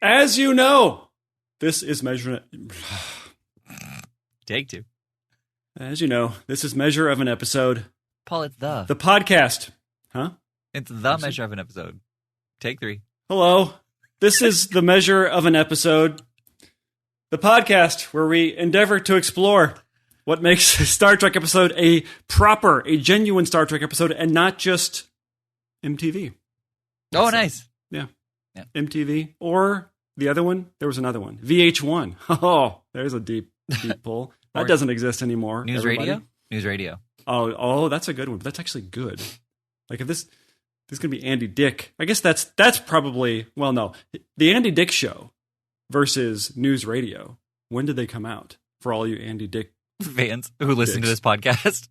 As you know, this is Measure... Take two. As you know, this is Measure of an Episode. Paul, it's the podcast. Huh? It's the Measure of an Episode. Take three. Hello. This is the Measure of an Episode. The podcast where we endeavor to explore what makes a Star Trek episode a genuine Star Trek episode, and not just MTV. Oh, nice. Yeah. MTV. Or the other one, there was another one. VH1. Oh, there's a deep pull. That doesn't exist anymore. News Radio? News Radio. Oh, that's a good one. But that's actually good. Like if this is going to be Andy Dick. I guess that's probably, well, no. The Andy Dick Show versus News Radio. When did they come out? For all you Andy Dick fans who listen to this podcast.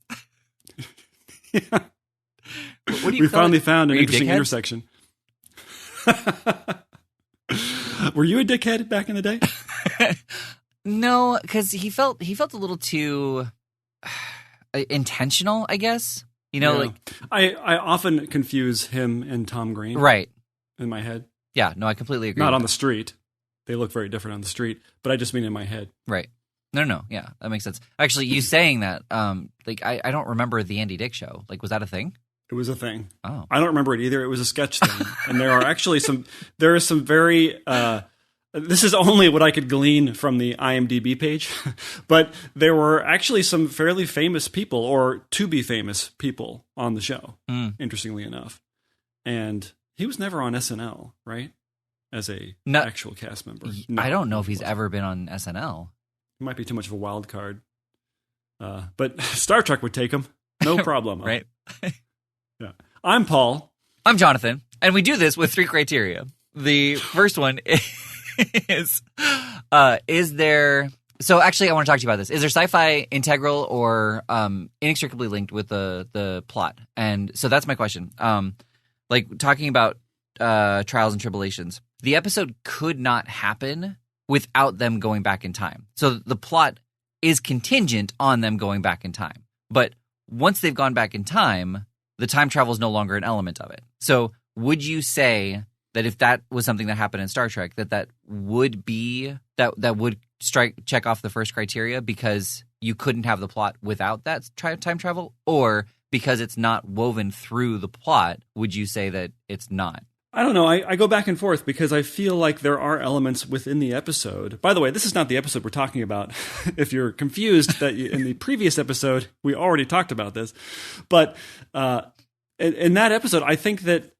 Yeah. What do you we finally found an interesting dickheads? intersection. Were you a dickhead back in the day? No, because he felt a little too intentional, I guess. You know, like I often confuse him and Tom Green. Right. In my head. Yeah, no, I completely agree. Not on the street. They look very different on the street, but I just mean in my head. Right. No. Yeah, that makes sense. Actually, you saying that, I don't remember the Andy Dick Show. Like, was that a thing? It was a thing. Oh. I don't remember it either. It was a sketch thing. And there are some very, this is only what I could glean from the IMDb page, but there were actually some fairly famous people, or to-be famous people, on the show, interestingly enough. And he was never on SNL, right? As a actual cast member. No, I don't know if he's ever been on SNL. It might be too much of a wild card. But Star Trek would take him. No problem. Right. Yeah. I'm Paul. I'm Jonathan. And we do this with three criteria. The first one is there... So actually, I want to talk to you about this. Is there sci-fi integral or inextricably linked with the plot? And so that's my question. Like talking about trials and tribulations, the episode could not happen without them going back in time. So the plot is contingent on them going back in time. But once they've gone back in time, the time travel is no longer an element of it. So would you say that if that was something that happened in Star Trek, that would be that would check off the first criteria because you couldn't have the plot without that time travel? Or because it's not woven through the plot, would you say that it's not? I don't know. I go back and forth because I feel like there are elements within the episode. By the way, this is not the episode we're talking about. If you're confused that in the previous episode, we already talked about this. But in that episode, I think that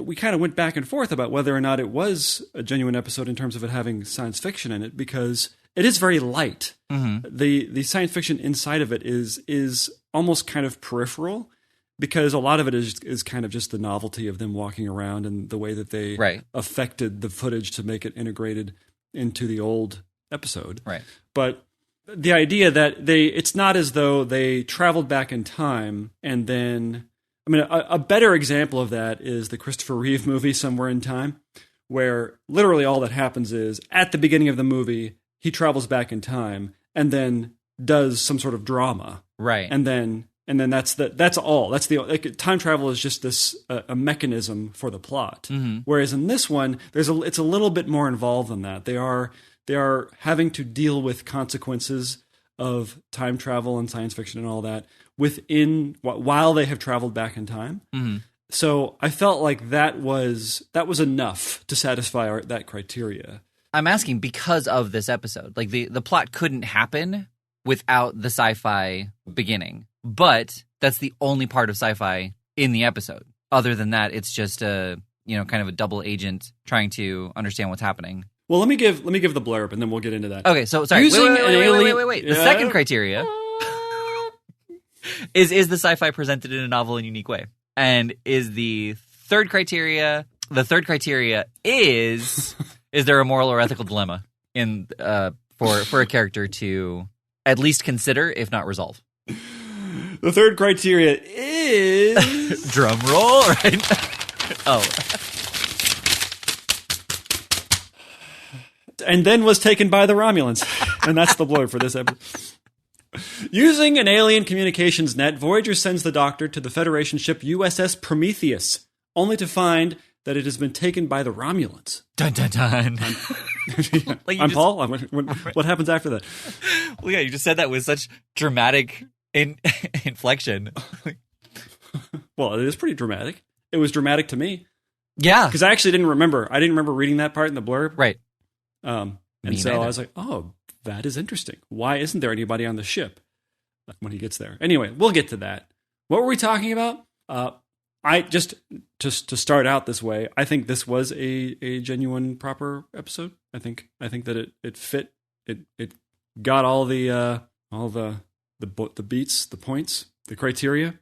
we kind of went back and forth about whether or not it was a genuine episode in terms of it having science fiction in it, because it is very light. Mm-hmm. The science fiction inside of it is almost kind of peripheral, because a lot of it is kind of just the novelty of them walking around and the way that they affected the footage to make it integrated into the old episode. Right. But the idea that it's not as though they traveled back in time and then, I mean, a better example of that is the Christopher Reeve movie Somewhere in Time, where literally all that happens is at the beginning of the movie, he travels back in time and then does some sort of drama. Right. And then that's all. That's time travel is just this a mechanism for the plot. Mm-hmm. Whereas in this one, it's a little bit more involved than that. They are having to deal with consequences of time travel and science fiction and all that while they have traveled back in time. Mm-hmm. So I felt like that was enough to satisfy that criteria. I'm asking because of this episode. Like the plot couldn't happen without the sci-fi beginning. But that's the only part of sci-fi in the episode. Other than that, it's just kind of a double agent trying to understand what's happening. Well, let me give the blurb, and then we'll get into that. Okay, so sorry. Wait. The second criteria is the sci-fi presented in a novel and unique way, and is the third criteria. The third criteria is there a moral or ethical dilemma in for a character to at least consider, if not resolve. The third criteria is... Drum roll, right? Oh. And then was taken by the Romulans. And that's the blurb for this episode. Using an alien communications net, Voyager sends the Doctor to the Federation ship USS Prometheus, only to find that it has been taken by the Romulans. Dun, dun, dun. I'm Paul. What happens after that? Well, yeah, you just said that with such dramatic inflection. Well, it is pretty dramatic. It was dramatic to me. Yeah. Because I actually didn't remember. I didn't remember reading that part in the blurb. Right. And so I was like, oh, that is interesting. Why isn't there anybody on the ship when he gets there? Anyway, we'll get to that. What were we talking about? I just to start out this way, I think this was a genuine, proper episode. I think that it fit. It got all the beats, the points, the criteria.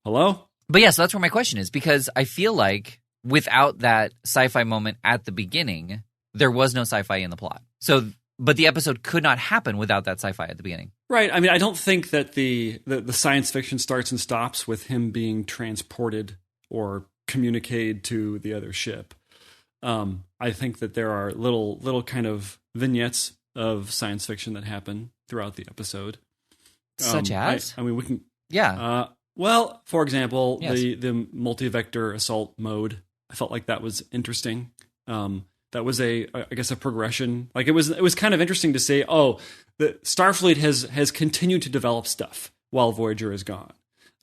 Hello? But yeah, so that's where my question is, because I feel like without that sci-fi moment at the beginning, there was no sci-fi in the plot. So, but the episode could not happen without that sci-fi at the beginning. Right. I mean, I don't think that the science fiction starts and stops with him being transported or communicated to the other ship. I think that there are little kind of vignettes of science fiction that happen throughout the episode. Such as? I mean, we can... Yeah. Well, for example, yes. the multi-vector assault mode, I felt like that was interesting. That was I guess a progression. Like it was kind of interesting to say, oh, the Starfleet has continued to develop stuff while Voyager is gone.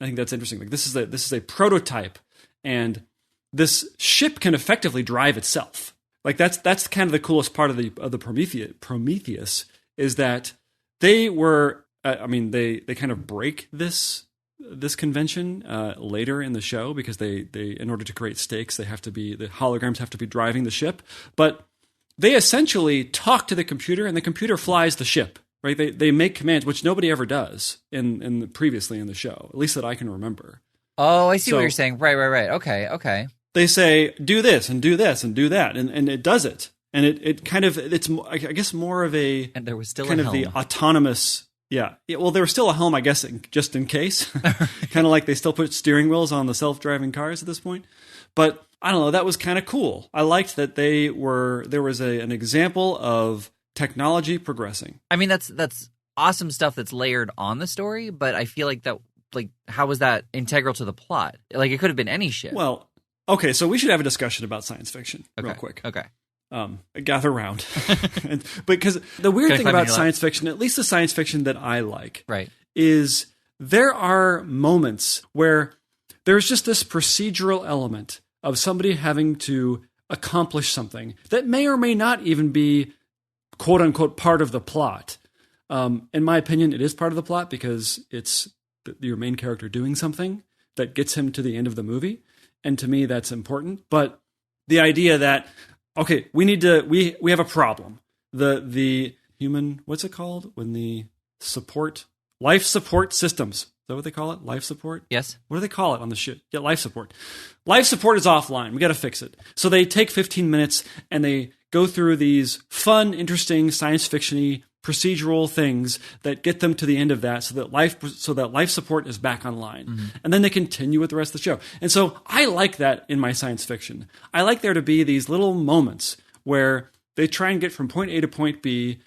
I think that's interesting. Like this is a prototype, and this ship can effectively drive itself. Like that's kind of the coolest part of the Prometheus is that they were. They kind of break this convention later in the show because they in order to create stakes, the holograms have to be driving the ship, but they essentially talk to the computer and the computer flies the ship, right? They make commands, which nobody ever does previously in the show, at least that I can remember. Oh, I see what you're saying. Right. Okay. They say, do this and do this and do that. And it does it. And it kind of, it's, I guess, more of a... And there was still kind a of helm. the autonomous... Yeah. Well, there was still a helm, I guess, just in case. Kind of like they still put steering wheels on the self-driving cars at this point. But I don't know, that was kind of cool. I liked that there was an example of technology progressing. I mean, that's awesome stuff that's layered on the story, but I feel like how was that integral to the plot? Like, it could have been any ship. Well, okay, so we should have a discussion about science fiction real quick. Okay. Gather round. Because the weird thing about science fiction, at least the science fiction that I like, right, is there are moments where there's just this procedural element of somebody having to accomplish something that may or may not even be quote unquote part of the plot. In my opinion, it is part of the plot because it's your main character doing something that gets him to the end of the movie. And to me, that's important. But the idea that, okay, we have a problem. The human, what's it called? When the life support systems. Is that what they call it? Life support? Yes. What do they call it on the ship? Yeah, life support. Life support is offline. We got to fix it. So they take 15 minutes and they go through these fun, interesting, science fiction-y procedural things that get them to the end of that so that life support is back online. Mm-hmm. And then they continue with the rest of the show. And so I like that in my science fiction. I like there to be these little moments where they try and get from point A to point B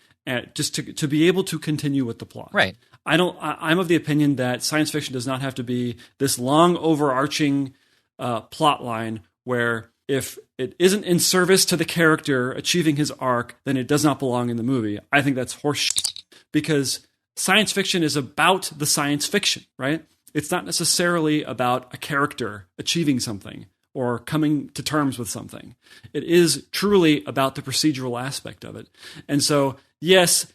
just to be able to continue with the plot. Right. I'm of the opinion that science fiction does not have to be this long overarching plot line where if it isn't in service to the character achieving his arc, then it does not belong in the movie. I think that's horseshit because science fiction is about the science fiction, right? It's not necessarily about a character achieving something or coming to terms with something. It is truly about the procedural aspect of it. And so, yes,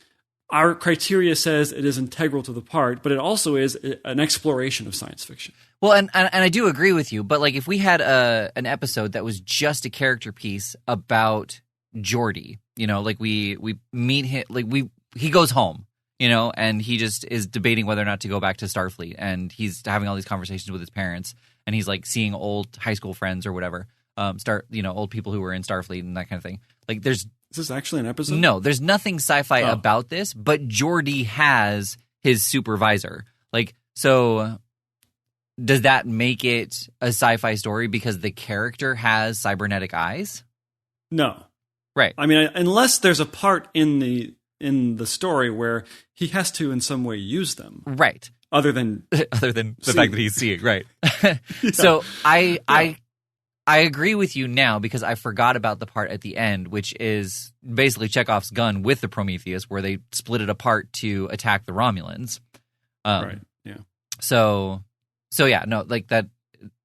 our criteria says it is integral to the part, but it also is an exploration of science fiction. Well, and I do agree with you, but like if we had an episode that was just a character piece about Geordi, like we meet him, like he goes home, and he just is debating whether or not to go back to Starfleet, and he's having all these conversations with his parents, and he's like seeing old high school friends or whatever, old people who were in Starfleet and that kind of thing. Like Is this actually an episode? No, there's nothing sci-fi about this, but Geordi has his supervisor. Like, so does that make it a sci-fi story because the character has cybernetic eyes? No. Right. I mean, unless there's a part in the story where he has to in some way use them. Right. Other than the fact that he's seeing, right. Yeah. So I I agree with you now because I forgot about the part at the end, which is basically Chekhov's gun with the Prometheus, where they split it apart to attack the Romulans. Right. Yeah. So yeah, no, like that.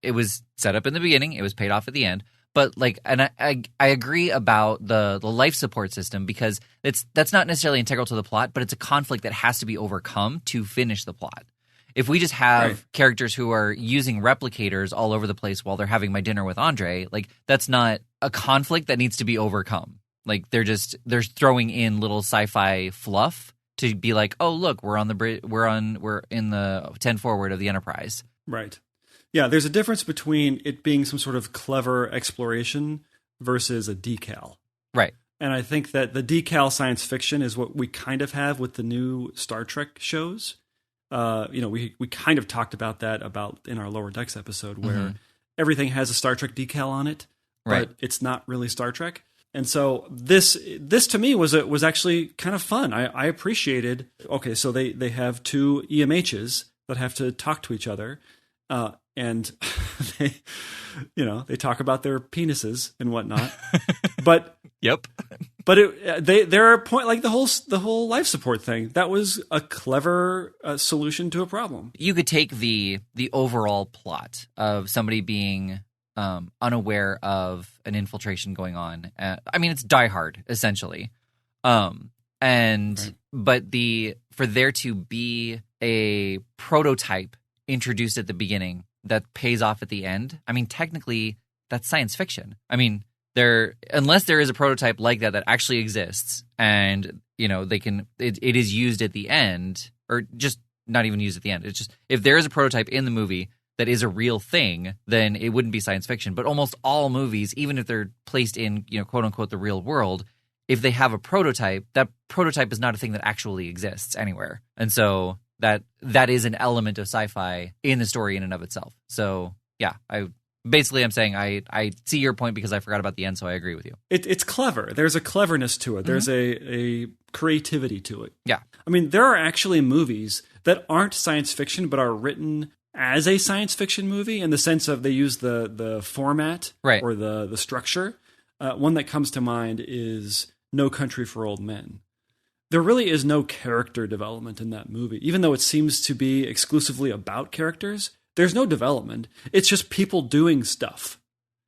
It was set up in the beginning. It was paid off at the end. But like, and I agree about the life support system because that's not necessarily integral to the plot, but it's a conflict that has to be overcome to finish the plot. If we just have characters who are using replicators all over the place while they're having my dinner with Andre, like that's not a conflict that needs to be overcome. Like they're throwing in little sci-fi fluff to be like, oh look, we're in the 10 forward of the Enterprise. Right. Yeah, there's a difference between it being some sort of clever exploration versus a decal. Right. And I think that the decal science fiction is what we kind of have with the new Star Trek shows. We kind of talked about that in our Lower Decks episode where everything has a Star Trek decal on it, but it's not really Star Trek. And so this to me was actually kind of fun. I appreciated. Okay, so they have two EMHs that have to talk to each other. And they talk about their penises and whatnot, but yep. But they're a point like the whole life support thing. That was a clever solution to a problem. You could take the overall plot of somebody being unaware of an infiltration going on. I mean, it's Die Hard essentially, but for there to be a prototype introduced at the beginning that pays off at the end. I mean, technically, that's science fiction. I mean, unless there is a prototype like that actually exists, and it is used at the end, or just not even used at the end. It's just if there is a prototype in the movie that is a real thing, then it wouldn't be science fiction. But almost all movies, even if they're placed in quote unquote the real world, if they have a prototype, that prototype is not a thing that actually exists anywhere, and so. That is an element of sci-fi in the story in and of itself. So yeah, I'm saying I see your point because I forgot about the end, so I agree with you. It's clever. There's a cleverness to it. There's a creativity to it. Yeah. I mean, there are actually movies that aren't science fiction but are written as a science fiction movie in the sense of they use the format or the structure. One that comes to mind is No Country for Old Men. There really is no character development in that movie. Even though it seems to be exclusively about characters, there's no development. It's just people doing stuff.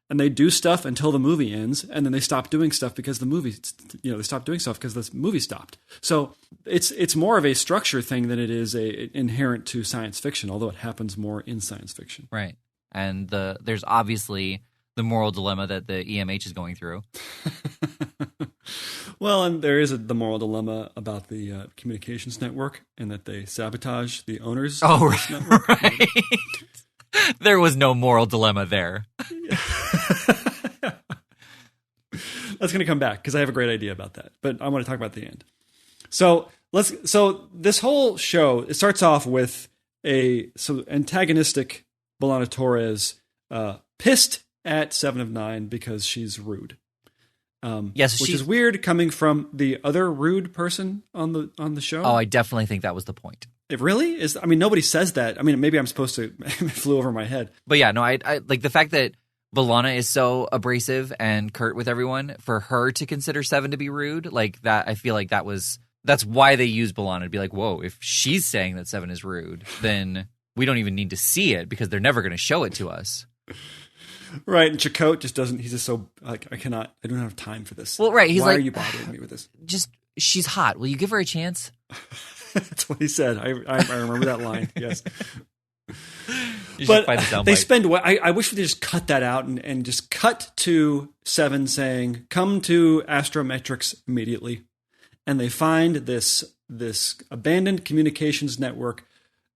And they do stuff until the movie ends, and then they stop doing stuff because they stop doing stuff because the movie stopped. So it's more of a structure thing than it is inherent to science fiction, although it happens more in science fiction. Right. And there's obviously the moral dilemma that the EMH is going through. Well, and there is the moral dilemma about the communications network and that they sabotage the owners of this network. Right. There was no moral dilemma there. That's going to come back because I have a great idea about that. But I want to talk about the end. So this whole show, it starts off with antagonistic B'Elanna Torres pissed at Seven of Nine because she's rude. Which is weird coming from the other rude person on the show. Oh, I definitely think that was the point. It really is. I mean, nobody says that. I mean, maybe I'm supposed to. It flew over my head. But yeah, no, I like the fact that B'Elanna is so abrasive and curt with everyone. For her to consider Seven to be rude, like that, I feel like that's why they use B'Elanna to be like, whoa, if she's saying that Seven is rude, then we don't even need to see it because they're never going to show it to us. Right, and Chakotay just doesn't. He's just so like, I don't have time for this. Well, right, he's why like, are you bothering me with this? Just she's hot. Will you give her a chance? That's what he said. I remember that line. Yes. But they spend. I wish we just cut that out and just cut to Seven saying, "Come to Astrometrics immediately," and they find this abandoned communications network,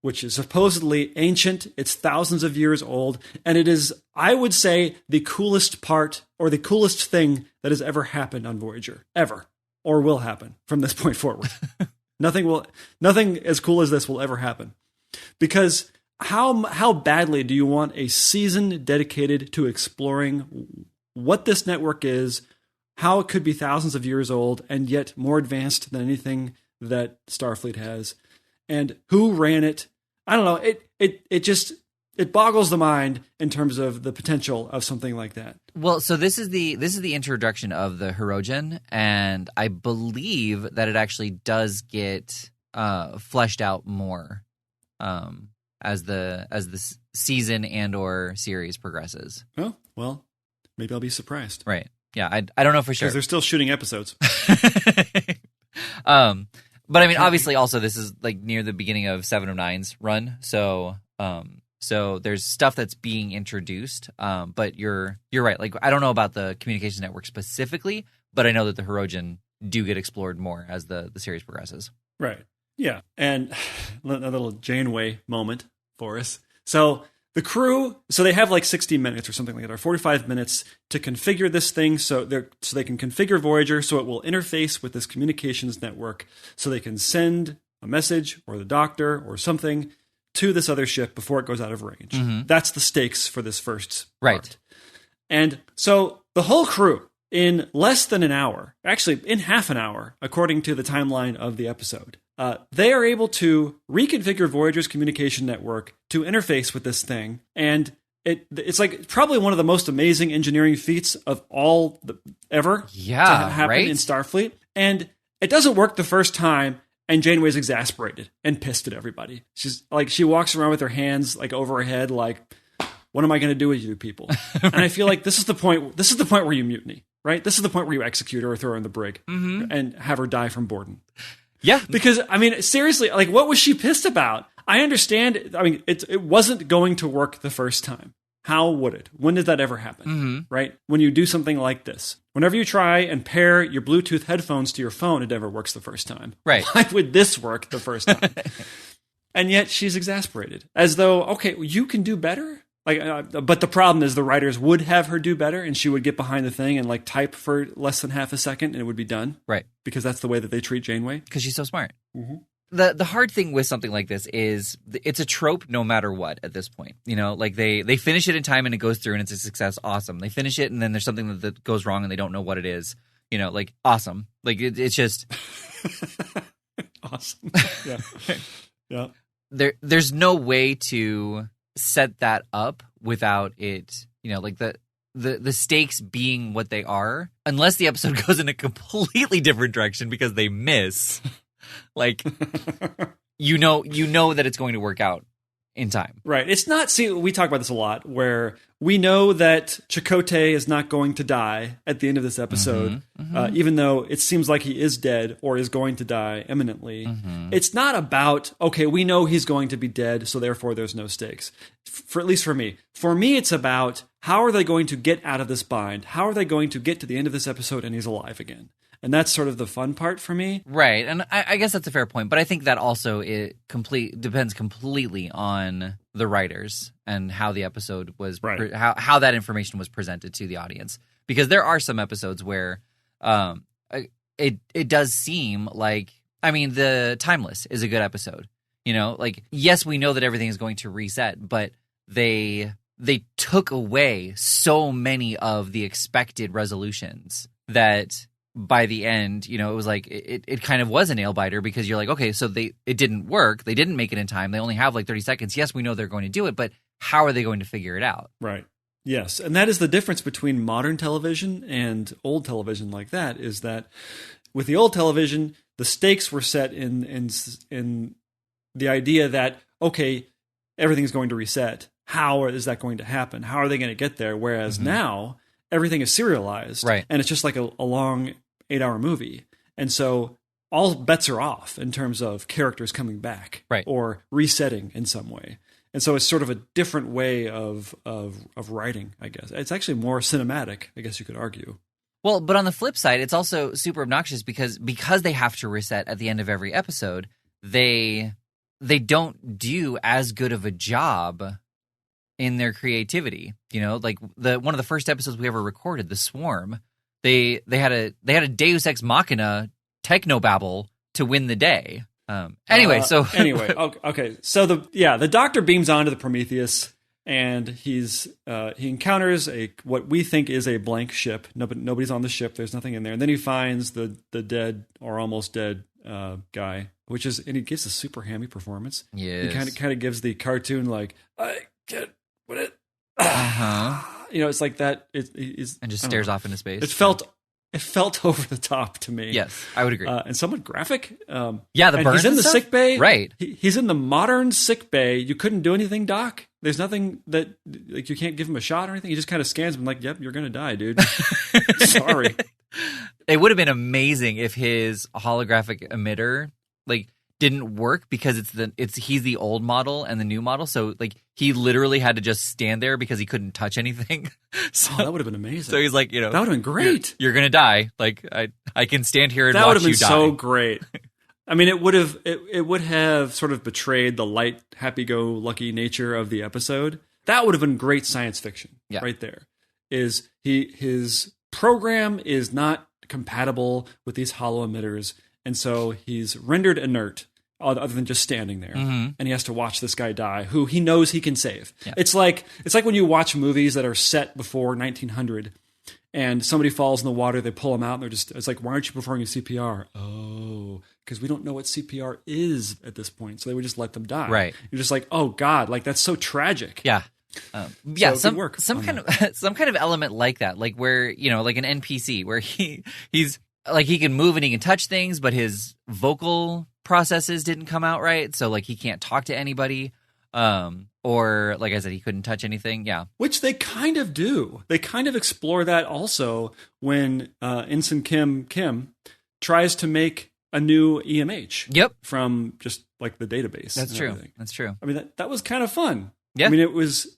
which is supposedly ancient. It's thousands of years old. And it is, I would say, the coolest part or the coolest thing that has ever happened on Voyager. Ever. Or will happen from this point forward. Nothing as cool as this will ever happen. Because how badly do you want a season dedicated to exploring what this network is, how it could be thousands of years old, and yet more advanced than anything that Starfleet has, and who ran it? I don't know. It just it boggles the mind in terms of the potential of something like that. Well, so this is the introduction of the Hirogen, and I believe that it actually does get fleshed out more as the season and or series progresses. Oh, well, maybe I'll be surprised. Right. Yeah, I don't know for sure. Because they're still shooting episodes. But I mean, obviously, also this is like near the beginning of 7 of 9's run, so there's stuff that's being introduced. But you're right. Like, I don't know about the communications network specifically, but I know that the Hirogen do get explored more as the series progresses. Right. Yeah. And a little Janeway moment for us. So the crew, so they have like 60 minutes or something like that, or 45 minutes to configure this thing so they can configure Voyager so it will interface with this communications network so they can send a message or the doctor or something to this other ship before it goes out of range. Mm-hmm. That's the stakes for this first part. Right. And so the whole crew, in less than an hour, actually in half an hour, according to the timeline of the episode, they are able to reconfigure Voyager's communication network to interface with this thing. And it's like probably one of the most amazing engineering feats of all ever to happen in Starfleet. And it doesn't work the first time. And Janeway's exasperated and pissed at everybody. She's like, she walks around with her hands like over her head, like, what am I going to do with you people? And I feel like this is the point where you mutiny, right? This is the point where you execute her or throw her in the brig and have her die from boredom. Yeah. Because, I mean, seriously, like, what was she pissed about? I understand. I mean, it wasn't going to work the first time. How would it? When did that ever happen? Right? When you do something like this. Whenever you try and pair your Bluetooth headphones to your phone, it never works the first time. Right. Why would this work the first time? And yet she's exasperated. As though, okay, well, you can do better? Like, but the problem is the writers would have her do better, and she would get behind the thing and like type for less than half a second, and it would be done. Right. Because that's the way that they treat Janeway. Because she's so smart. Mm-hmm. The hard thing with something like this is it's a trope no matter what at this point. You know, like they finish it in time and it goes through and it's a success. Awesome. They finish it and then there's something that goes wrong and they don't know what it is. You know, like awesome. Like it's just awesome. Yeah. Yeah. There's no way to set that up without it, you know, like the stakes being what they are, unless the episode goes in a completely different direction because they miss. Like, you know that it's going to work out in time. Right. It's not, see, we talk about this a lot, where we know that Chakotay is not going to die at the end of this episode, even though it seems like he is dead or is going to die imminently. It's not about, okay, we know he's going to be dead, so therefore there's no stakes. For at least for me. For me, it's about how are they going to get out of this bind? How are they going to get to the end of this episode and he's alive again? And that's sort of the fun part for me. Right. And I guess that's a fair point. But I think that also depends completely on the writers and how the episode was, how that information was presented to the audience. Because there are some episodes where it does seem like, I mean, the Timeless is a good episode. You know, like, yes, we know that everything is going to reset, but they took away so many of the expected resolutions that by the end, you know, it was like it kind of was a nail biter because you're like, okay, so it didn't work. They didn't make it in time. They only have like 30 seconds. Yes, we know they're going to do it, but how are they going to figure it out? Right. Yes. And that is the difference between modern television and old television like that, is that with the old television, the stakes were set in the idea that, okay, everything's going to reset. How is that going to happen? How are they going to get there? Whereas now everything is serialized, right? And it's just like a long 8-hour movie. And so all bets are off in terms of characters coming back, right, or resetting in some way. And so it's sort of a different way of writing, I guess. It's actually more cinematic, I guess you could argue. Well, but on the flip side, it's also super obnoxious because they have to reset at the end of every episode. They don't do as good of a job in their creativity. You know, like one of the first episodes we ever recorded, The Swarm, they had a Deus Ex Machina technobabble to win the day. Anyway, so the Doctor beams onto the Prometheus, and he encounters what we think is a blank ship. Nobody's on the ship. There's nothing in there. And then he finds the dead or almost dead guy, and he gives a super hammy performance. Yes. He kind of gives the cartoon like, I get what it. It's like that. And just stares off into space. It felt over the top to me. Yes, I would agree. And somewhat graphic. The burns. He's in the sick bay. Right. He's in the modern sick bay. You couldn't do anything, Doc. There's nothing that like you can't give him a shot or anything. He just kind of scans him like, "Yep, you're gonna die, dude." Sorry. It would have been amazing if his holographic emitter didn't work because he's the old model and the new model, so he literally had to just stand there because he couldn't touch anything. So that would have been amazing. So he's like, that would have been great. You're gonna die. I can stand here and that watch would have you die. been so great. I mean, it would have sort of betrayed the light, happy-go-lucky nature of the episode. That would have been great science fiction, right there. His program is not compatible with these hollow emitters, and so he's rendered inert, other than just standing there, and he has to watch this guy die, who he knows he can save. Yeah. It's like when you watch movies that are set before 1900. And somebody falls in the water, they pull them out, and it's like, why aren't you performing CPR? Oh, because we don't know what CPR is at this point. So they would just let them die. Right. You're just like, oh God, that's so tragic. Yeah. Some kind of element like that, where, like an NPC where he's like, he can move and he can touch things, but his vocal processes didn't come out right. So he can't talk to anybody. Or like I said, he couldn't touch anything. Yeah. Which they kind of do. They kind of explore that also when Ensign Kim tries to make a new EMH. Yep. From just the database. That's true. That's true. I mean, that was kind of fun. Yeah. I mean, it was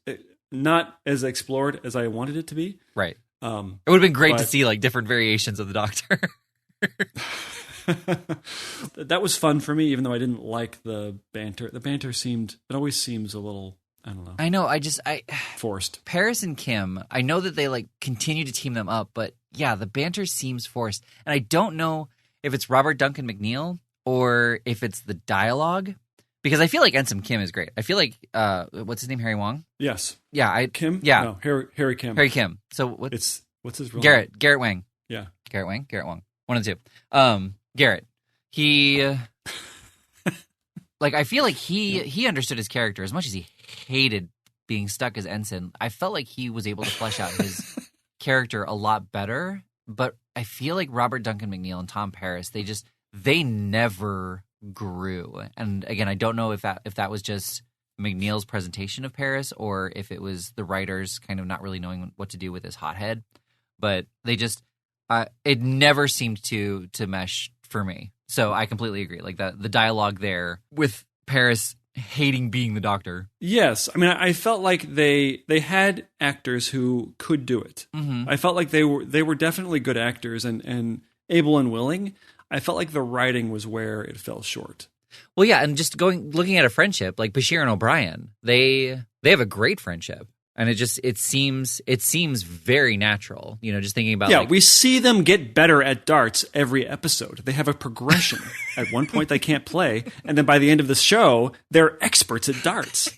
not as explored as I wanted it to be. Right. It would have been great to see different variations of the Doctor. That was fun for me, even though I didn't like the banter. The banter always seems a little, I don't know. I know, forced. Paris and Kim, I know that they continue to team them up, but yeah, the banter seems forced. And I don't know if it's Robert Duncan McNeil or if it's the dialogue, because I feel like Ensign Kim is great. I feel like, what's his name, Harry Wong? Yes. Yeah. Kim? Yeah. No, Harry Kim. Harry Kim. So what's his real name? name? Garrett Wang. Yeah. Garrett Wang. One of the two. Garrett. He, I feel like he understood his character as much as he hated being stuck as ensign. I felt like he was able to flesh out his character a lot better. But I feel like Robert Duncan McNeil and Tom Paris, they never grew. And again, I don't know if that was just McNeil's presentation of Paris or if it was the writers kind of not really knowing what to do with his hothead. But they just it never seemed to mesh for me. So I completely agree. The dialogue there with Paris hating being the Doctor. Yes. I mean, I felt like they had actors who could do it. Mm-hmm. I felt like they were definitely good actors and able and willing. I felt like the writing was where it fell short. Well, yeah, and just looking at a friendship like Bashir and O'Brien, they have a great friendship. And it seems very natural, just thinking about. Yeah, we see them get better at darts every episode. They have a progression. At one point, they can't play, and then by the end of the show, they're experts at darts.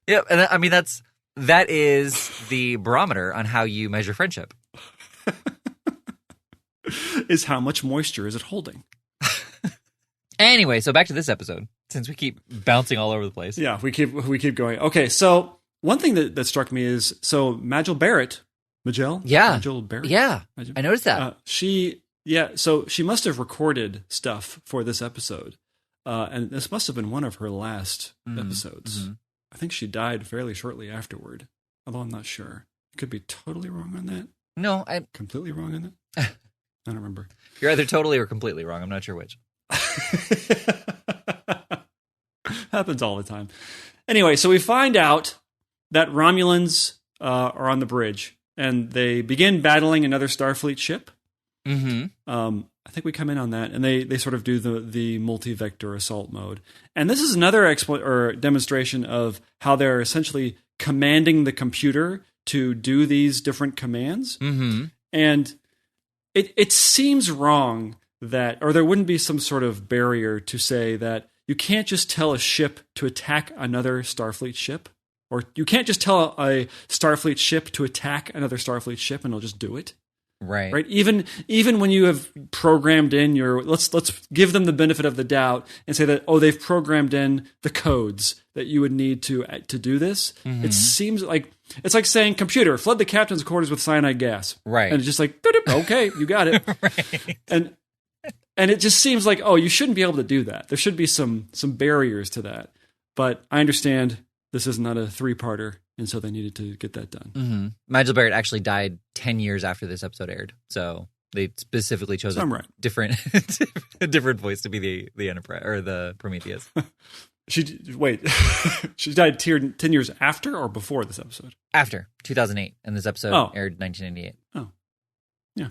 Yeah, and I mean that is the barometer on how you measure friendship. Is how much moisture is it holding? Anyway, so back to this episode, since we keep bouncing all over the place. Yeah, we keep going. Okay, so. One thing that struck me is, so Majel Barrett, Majel Barrett? Yeah, I noticed that. So she must have recorded stuff for this episode. And this must have been one of her last episodes. Mm-hmm. I think she died fairly shortly afterward, although I'm not sure. I could be totally wrong on that. No, I'm completely wrong on that? I don't remember. You're either totally or completely wrong. I'm not sure which. Happens all the time. Anyway, so we find out that Romulans are on the bridge, and they begin battling another Starfleet ship. Mm-hmm. I think we come in on that, and they sort of do the multi-vector assault mode. And this is another demonstration of how they're essentially commanding the computer to do these different commands. Mm-hmm. And it seems wrong or there wouldn't be some sort of barrier to say that you can't just tell a ship to attack another Starfleet ship. Or you can't just tell a Starfleet ship to attack another Starfleet ship and it'll just do it. Right. Even when you have programmed in your, let's give them the benefit of the doubt and say that, they've programmed in the codes that you would need to do this. Mm-hmm. It seems like it's like saying, computer, flood the captain's quarters with cyanide gas. Right. And it's just like, okay, you got it. Right. And it just seems like, you shouldn't be able to do that. There should be some barriers to that. But I understand this is not a 3-parter. And so they needed to get that done. Mm-hmm. Nigel Barrett actually died 10 years after this episode aired. So they specifically chose a different voice to be the Enterprise or the Prometheus. She died 10 years after or before this episode? After 2008, and this episode aired 1998. Oh, yeah.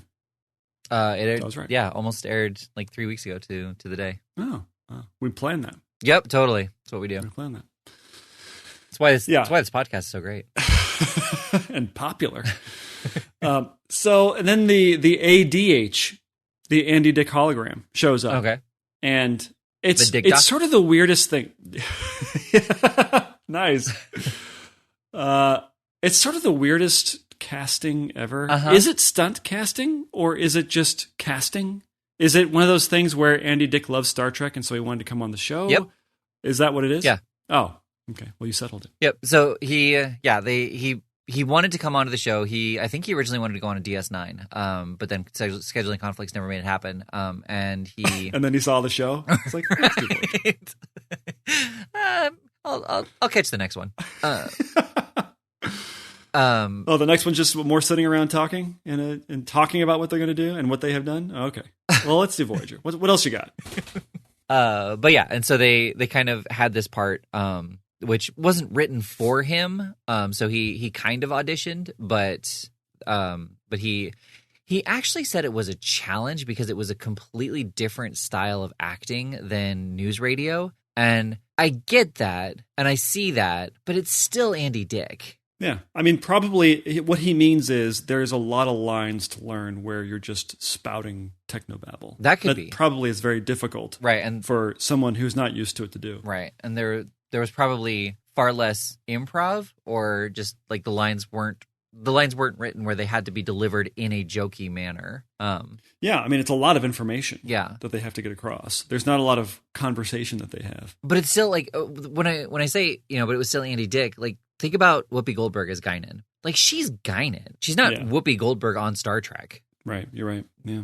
It aired, that was right. Yeah, almost aired like 3 weeks ago to the day. Oh, we planned that. Yep, totally. That's what we do. We planned that. That's why this podcast is so great and popular. So, and then the ADH, the Andy Dick hologram, shows up. Okay, and it's sort of the weirdest thing. Nice. It's sort of the weirdest casting ever. Uh-huh. Is it stunt casting or is it just casting? Is it one of those things where Andy Dick loves Star Trek and so he wanted to come on the show? Yep. Is that what it is? Yeah. Oh. Okay, well, you settled it. Yep. So he wanted to come onto the show. I think he originally wanted to go on a DS9, but then scheduling conflicts never made it happen. And and then he saw the show. It's like, that's good. I'll catch the next one. The next one's just more sitting around talking and talking about what they're going to do and what they have done. Okay, well, let's do Voyager. What else you got? But yeah, and so they kind of had this part, which wasn't written for him. So he kind of auditioned, but he actually said it was a challenge because it was a completely different style of acting than news radio. And I get that, and I see that, but it's still Andy Dick. Yeah. I mean, probably what he means is there's a lot of lines to learn where you're just spouting technobabble. That probably is very difficult. Right. And for someone who's not used to it to do. Right. And there was probably far less improv, or just like the lines weren't written where they had to be delivered in a jokey manner. Yeah, I mean, it's a lot of information that they have to get across. There's not a lot of conversation that they have. But it's still like, when I say, but it was still Andy Dick, like, think about Whoopi Goldberg as Guinan. Like, she's Guinan. She's not Whoopi Goldberg on Star Trek. Right, you're right, yeah.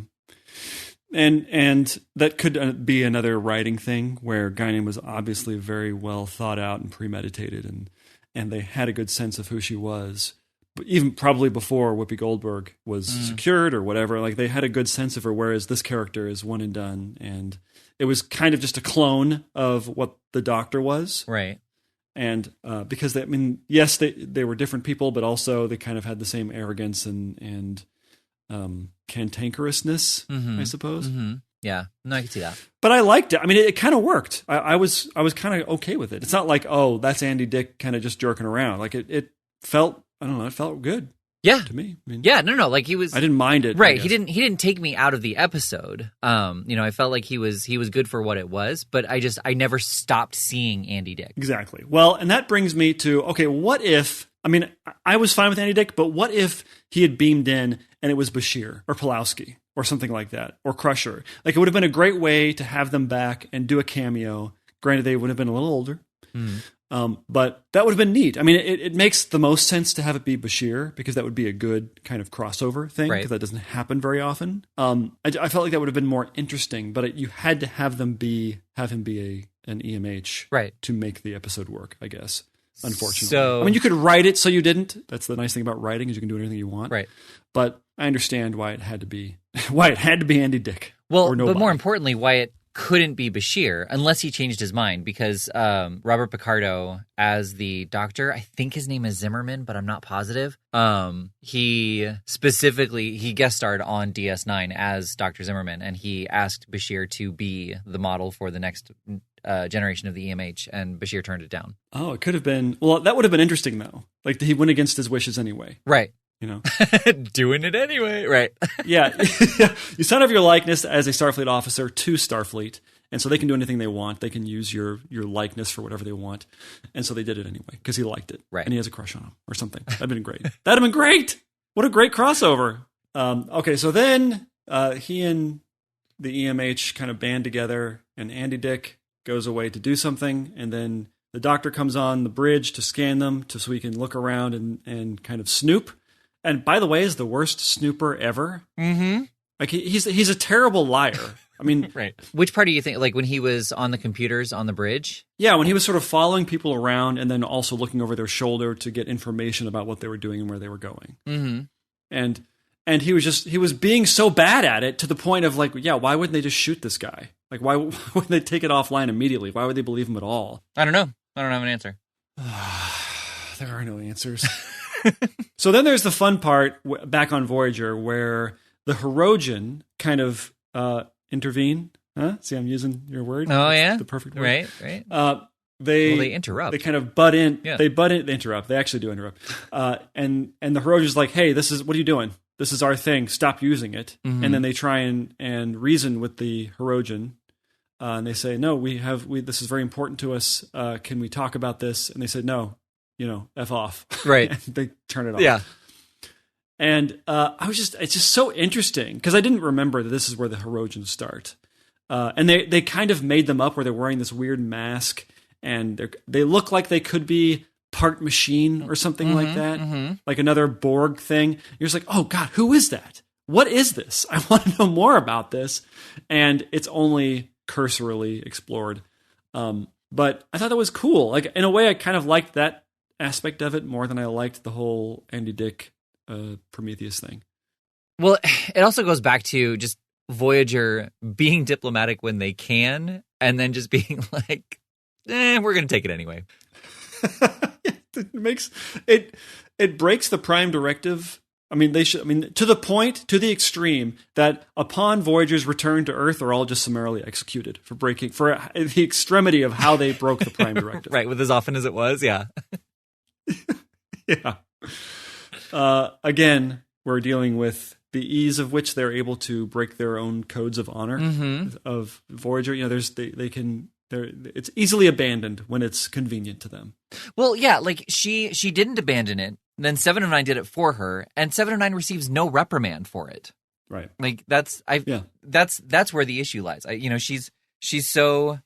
And that could be another writing thing where Guinan was obviously very well thought out and premeditated, and they had a good sense of who she was. Even probably before Whoopi Goldberg was secured or whatever, like they had a good sense of her, whereas this character is one and done. And it was kind of just a clone of what the Doctor was. Right. And because, yes, they were different people, but also they kind of had the same arrogance and cantankerousness, I suppose. Mm-hmm. Yeah, no, I can see that. But I liked it. I mean, it kind of worked. I was kind of okay with it. It's not like, that's Andy Dick kind of just jerking around. Like it felt, I don't know, it felt good. Yeah, to me. I mean, yeah, no, like he was. I didn't mind it. Right, he didn't take me out of the episode. I felt like he was good for what it was, but I never stopped seeing Andy Dick. Exactly. Well, and that brings me to, okay, what if? I mean, I was fine with Andy Dick, but what if he had beamed in and it was Bashir or Pulowski or something like that, or Crusher? Like, it would have been a great way to have them back and do a cameo. Granted, they would have been a little older. But that would have been neat. I mean, it makes the most sense to have it be Bashir because that would be a good kind of crossover thing, because that doesn't happen very often. I felt like that would have been more interesting, but you had to have him be an EMH to make the episode work, I guess. Unfortunately, so, I mean, you could write it so you didn't. That's the nice thing about writing, is you can do anything you want. Right. But I understand why it had to be Andy Dick. Well, or nobody. But more importantly, why it couldn't be Bashir unless he changed his mind, because Robert Picardo as the Doctor, I think his name is Zimmerman, but I'm not positive. He guest starred on DS9 as Dr. Zimmerman, and he asked Bashir to be the model for the next generation of the EMH, and Bashir turned it down. Oh, it could have been. Well, that would have been interesting, though. Like, he went against his wishes anyway. Right. Doing it anyway, right? Yeah. You sign up your likeness as a Starfleet officer to Starfleet, and so they can do anything they want. They can use your likeness for whatever they want, and so they did it anyway because he liked it, right? And he has a crush on him or something. That'd been great. That'd have been great. What a great crossover! Okay, so then he and the EMH kind of band together, and Andy Dick goes away to do something, and then the doctor comes on the bridge to scan them so he can look around and kind of snoop. And by the way, is the worst snooper ever. Mm-hmm. Like he's a terrible liar. I mean, right. Which part do you think? Like when he was on the computers on the bridge? Yeah, when he was sort of following people around and then also looking over their shoulder to get information about what they were doing and where they were going. Mm-hmm. And he was being so bad at it to the point of like, yeah, why wouldn't they just shoot this guy? Like, why wouldn't they take it offline immediately? Why would they believe him at all? I don't know. I don't have an answer. There are no answers. So then there's the fun part back on Voyager where the Hirogen kind of intervene. Huh? See, I'm using your word. Oh, That's yeah? the perfect word. Right. They interrupt. They kind of butt in. Yeah. They interrupt. They actually do interrupt. And the Hirogen's like, hey, what are you doing? This is our thing. Stop using it. Mm-hmm. And then they try and reason with the Hirogen. And they say, no, this is very important to us. Can we talk about this? And they said, no, F off. Right. And they turn it off. Yeah. And it's just so interesting because I didn't remember that this is where the Hirogens start. And they kind of made them up where they're wearing this weird mask and they look like they could be part machine or something like that, like another Borg thing. You're just like, oh God, who is that? What is this? I want to know more about this. And it's only cursorily explored. But I thought that was cool. Like in a way, I kind of liked that aspect of it more than I liked the whole Andy Dick Prometheus thing. Well, it also goes back to just Voyager being diplomatic when they can, and then just being like, we're going to take it anyway. It breaks the Prime Directive. I mean, to the extreme that upon Voyager's return to Earth, they're all just summarily executed for the extremity of how they broke the Prime Directive. Right, with as often as it was, yeah. Yeah. Again, we're dealing with the ease of which they're able to break their own codes of honor of Voyager. It's easily abandoned when it's convenient to them. Well, yeah, like she didn't abandon it. Then 7 of 9 did it for her, and 7 of 9 receives no reprimand for it. Right. Like that's where the issue lies. She's so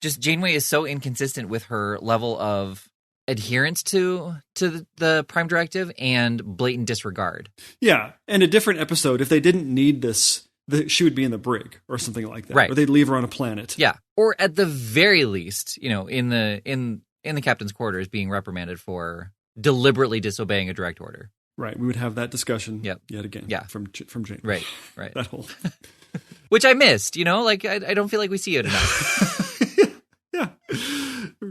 just Janeway is so inconsistent with her level of adherence to the Prime Directive and blatant disregard. Yeah, and a different episode, if they didn't need this, she would be in the brig or something like that. Right. Or they'd leave her on a planet. Yeah. Or at the very least, in the captain's quarters being reprimanded for deliberately disobeying a direct order. Right. We would have that discussion yet again. Yeah. From Jane. Right. That whole which I missed, like I don't feel like we see it enough. Yeah.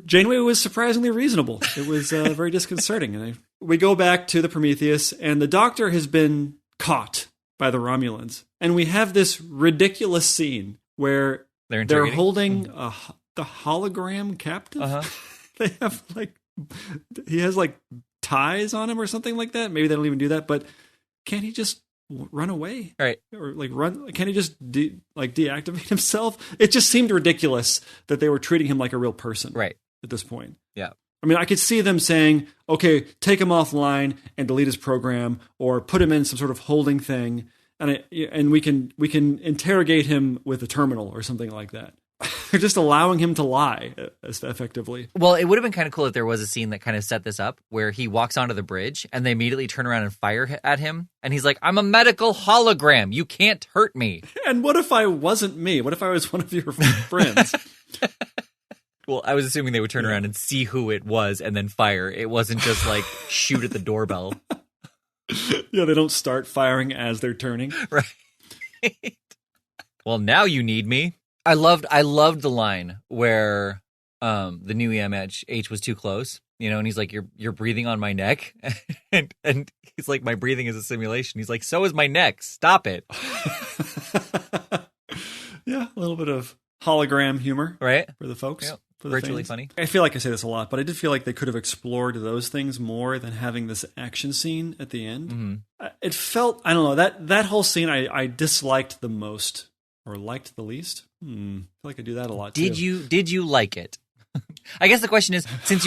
Janeway was surprisingly reasonable. It was very disconcerting. And we go back to the Prometheus, and the Doctor has been caught by the Romulans. And we have this ridiculous scene where they're holding the hologram captive. Uh-huh. They have he has ties on him or something like that. Maybe they don't even do that, but can't he just run away? Right. Or run? Can't he just deactivate himself? It just seemed ridiculous that they were treating him like a real person. Right. At this point. Yeah. I mean, I could see them saying, okay, take him offline and delete his program, or put him in some sort of holding thing, and we can interrogate him with a terminal or something like that. They're just allowing him to lie effectively. Well, it would have been kind of cool if there was a scene that kind of set this up where he walks onto the bridge and they immediately turn around and fire at him. And he's like, I'm a medical hologram. You can't hurt me. And what if I wasn't me? What if I was one of your friends? Well, I was assuming they would turn around and see who it was and then fire. It wasn't just shoot at the doorbell. Yeah, they don't start firing as they're turning. Right. Well, now you need me. I loved the line where the new EMH was too close, and he's like, you're breathing on my neck. and he's like, my breathing is a simulation. He's like, so is my neck. Stop it. Yeah, a little bit of hologram humor. Right. For the folks. Yep. For the virtually fans. Funny. I feel like I say this a lot, but I did feel like they could have explored those things more than having this action scene at the end. Mm-hmm. It felt, I don't know, that whole scene I disliked the most. Or liked the least? I feel like I do that a lot too. Did you like it? I guess the question is, since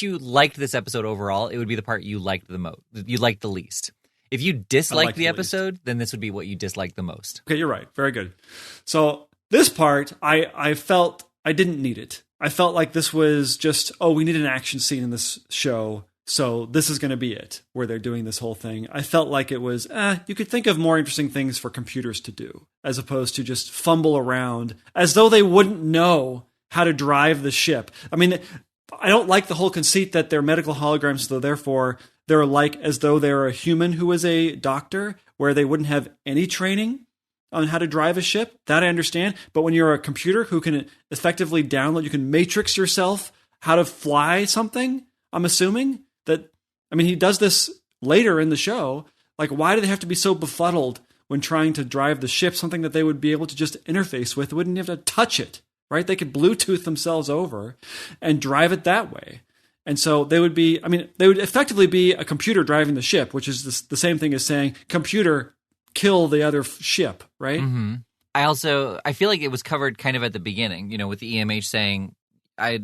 you liked this episode overall, it would be the part you liked the most. You liked the least. If you dislike the at least. episode, then this would be what you dislike the most. Okay, you're right. Very good. So this part, I felt I didn't need it. I felt like this was just, we need an action scene in this show, so this is going to be it, where they're doing this whole thing. I felt like it was, you could think of more interesting things for computers to do, as opposed to just fumble around, as though they wouldn't know how to drive the ship. I mean, I don't like the whole conceit that they're medical holograms, so therefore they're like as though they're a human who is a doctor, where they wouldn't have any training on how to drive a ship. That I understand. But when you're a computer who can effectively download, you can matrix yourself how to fly something, I'm assuming that, I mean, he does this later in the show. Like, why do they have to be so befuddled when trying to drive the ship, something that they would be able to just interface with? They wouldn't have to touch it, right? They could Bluetooth themselves over and drive it that way. And so they would be, I mean, they would effectively be a computer driving the ship, which is the same thing as saying, computer, kill the other ship, right? Mm-hmm. I feel like it was covered kind of at the beginning, with the EMH saying, I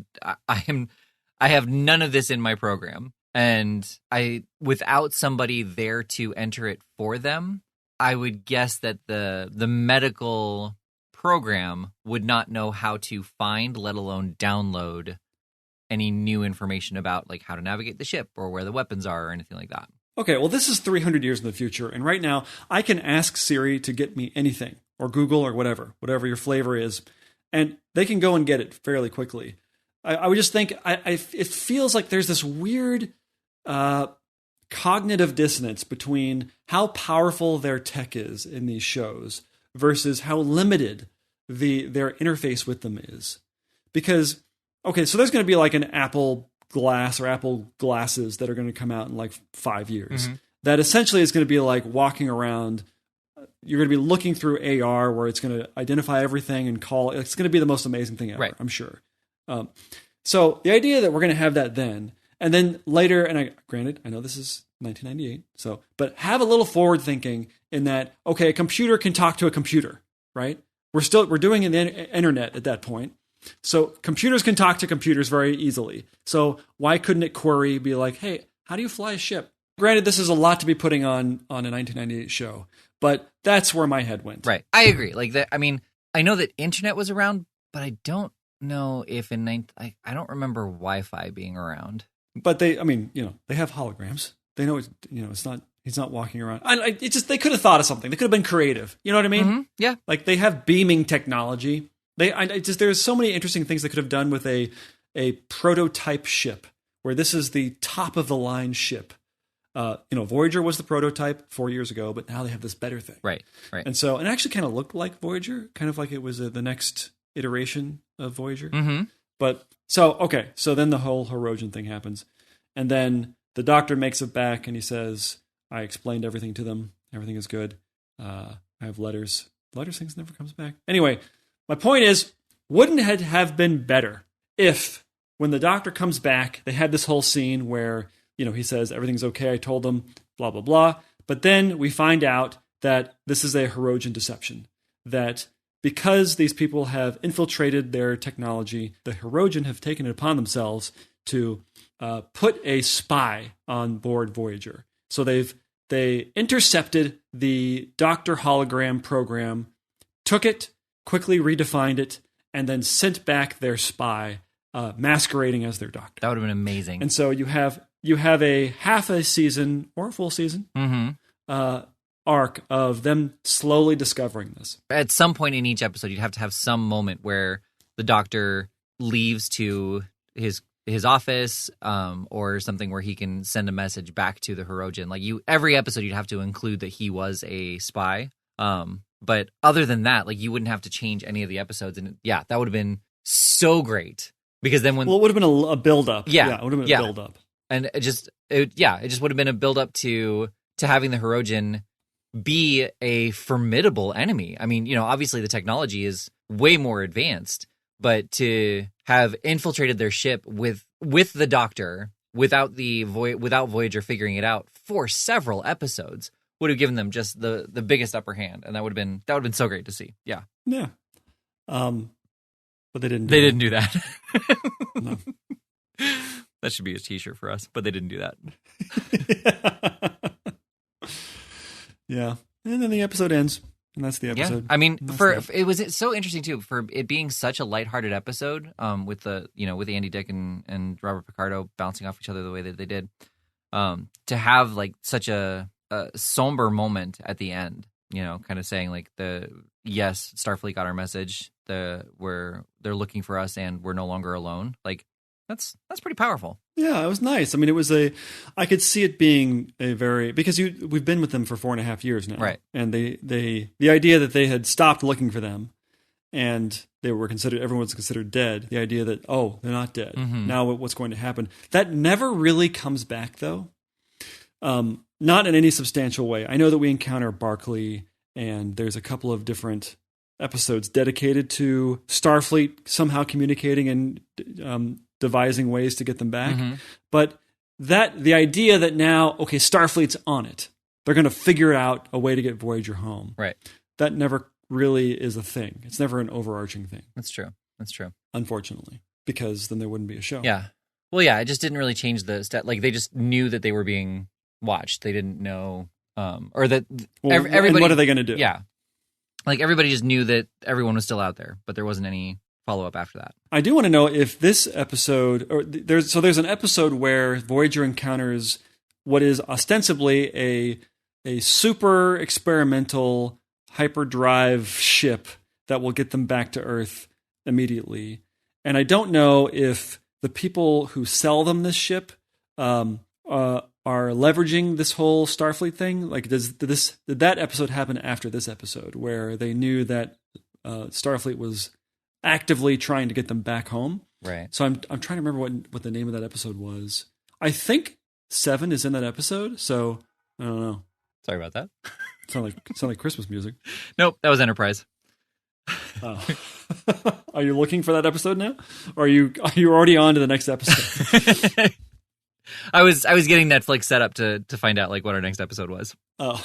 have none of this in my program. And without somebody there to enter it for them, I would guess that the medical program would not know how to find, let alone download, any new information about like how to navigate the ship or where the weapons are or anything like that. Okay, well, this is 300 years in the future, and right now I can ask Siri to get me anything, or Google, or whatever your flavor is, and they can go and get it fairly quickly. I would just think, it feels like there's this weird cognitive dissonance between how powerful their tech is in these shows versus how limited their interface with them is. Because, okay, so there's going to be like an Apple Glass or Apple glasses that are going to come out in like 5 years. Mm-hmm. That essentially is going to be like walking around. You're going to be looking through AR where it's going to identify everything and call. It's going to be the most amazing thing ever, right. I'm sure. So the idea that we're going to have that then, and then later, and granted, I know this is 1998, but have a little forward thinking in that, okay, a computer can talk to a computer, right? We're doing the internet at that point. So computers can talk to computers very easily. So why couldn't it query, be like, hey, how do you fly a ship? Granted, this is a lot to be putting on a 1998 show, but that's where my head went. Right. I agree. Like that. I mean, I know that internet was around, but I don't know if I don't remember Wi-Fi being around. But they have holograms. They know it's not. He's not walking around. They could have thought of something. They could have been creative. You know what I mean? Mm-hmm. Yeah. Like they have beaming technology. There's so many interesting things they could have done with a prototype ship, where this is the top of the line ship. Voyager was the prototype 4 years ago, but now they have this better thing. Right. And so, it actually kind of looked like Voyager, kind of like it was the next iteration of Voyager. Mm-hmm. But so then the whole Hirogen thing happens, and then the doctor makes it back, and he says, "I explained everything to them. Everything is good. I have letters. Things never comes back." Anyway, my point is, wouldn't it have been better if, when the doctor comes back, they had this whole scene where he says everything's okay. I told them blah blah blah, but then we find out that this is a Hirogen deception. That because these people have infiltrated their technology, the Hirogen have taken it upon themselves to put a spy on board Voyager. So they intercepted the Doctor Hologram program, took it, quickly redefined it, and then sent back their spy, masquerading as their doctor. That would have been amazing. And so you have a half a season or a full season arc of them slowly discovering this. At some point in each episode, you'd have to have some moment where the doctor leaves to his office, or something where he can send a message back to the Hirogen. Like every episode, you'd have to include that he was a spy. But other than that, like you wouldn't have to change any of the episodes, and that would have been so great, because then it would have been a build up. Yeah, it would have been a build up, and it just would have been a build up to having the Hirogen be a formidable enemy. I mean, obviously the technology is way more advanced, but to have infiltrated their ship with the Doctor without Voyager figuring it out for several episodes would have given them just the biggest upper hand, and that would have been so great to see. Yeah. But they didn't. They didn't do that. No. That should be a T-shirt for us, but they didn't do that. Yeah. And then the episode ends. And that's the Yeah, episode. I mean, it was so interesting too for it being such a lighthearted episode. With with Andy Dick and Robert Picardo bouncing off each other the way that they did. To have like such a somber moment at the end, kind of saying like yes, Starfleet got our message. They're looking for us, and we're no longer alone. Like that's pretty powerful. Yeah, it was nice. I mean, I could see it being because we've been with them for 4.5 years now. Right. And the idea that they had stopped looking for them and everyone was considered dead. The idea that, they're not dead. Mm-hmm. Now what's going to happen? That never really comes back though. Not in any substantial way. I know that we encounter Barclay and there's a couple of different episodes dedicated to Starfleet somehow communicating and, devising ways to get them back. Mm-hmm. But the idea that now, Starfleet's on it. They're going to figure out a way to get Voyager home. Right. That never really is a thing. It's never an overarching thing. That's true. Unfortunately, because then there wouldn't be a show. Yeah. Well, yeah, it just didn't really change the like they just knew that they were being watched. They didn't know or that everybody. And what are they going to do? Yeah. Like everybody just knew that everyone was still out there, but there wasn't any follow-up after that. I do want to know if this episode, there's an episode where Voyager encounters what is ostensibly a super experimental hyperdrive ship that will get them back to Earth immediately. And I don't know if the people who sell them this ship are leveraging this whole Starfleet thing. Like, did that episode happen after this episode where they knew that Starfleet was actively trying to get them back home? Right. So I'm trying to remember what the name of that episode was. I think 7 is in that episode. So I don't know. Sorry about that. Sound like Christmas music. Nope, that was Enterprise. Oh. Are you looking for that episode now? Or are you already on to the next episode? I was getting Netflix set up to find out like what our next episode was. Oh.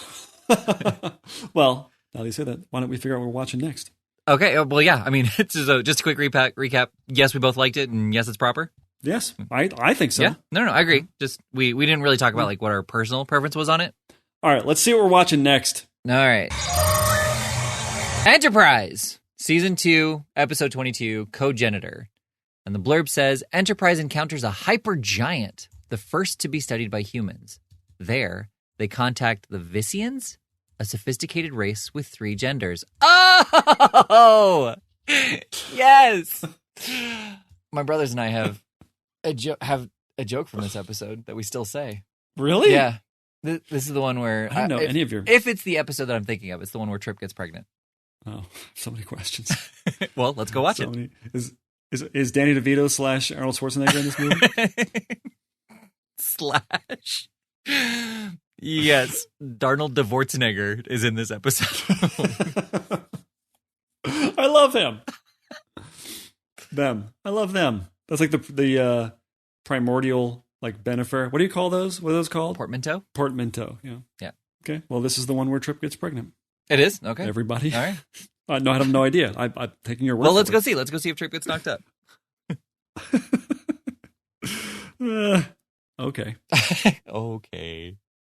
Well, now that you say that, why don't we figure out what we're watching next? Okay, well, yeah. I mean, just a quick recap. Yes, we both liked it, and yes, it's proper. Yes, I think so. Yeah, no, I agree. Just we didn't really talk about like what our personal preference was on it. All right, let's see what we're watching next. All right, Enterprise, Season 2, Episode 22, Cogenitor, and the blurb says Enterprise encounters a hypergiant, the first to be studied by humans. There, they contact the Vissians, a sophisticated race with 3 genders. Oh, yes. My brothers and I have a joke from this episode that we still say. Really? Yeah. This is the one where I don't know any of your. If it's the episode that I'm thinking of, it's the one where Trip gets pregnant. Oh, so many questions. Well, let's go watch it. Is Danny DeVito / Arnold Schwarzenegger in this movie? Slash. Yes, Darnold Schwarzenegger is in this episode. I love him. I love them. That's like the primordial like Benifer. What do you call those? What are those called? Portmanteau. Yeah. Yeah. Okay. Well, this is the one where Trip gets pregnant. It is? Okay. Everybody. All right. No, I have no idea. I'm taking your word. Well, let's go see. Let's go see if Trip gets knocked up. Okay. Okay.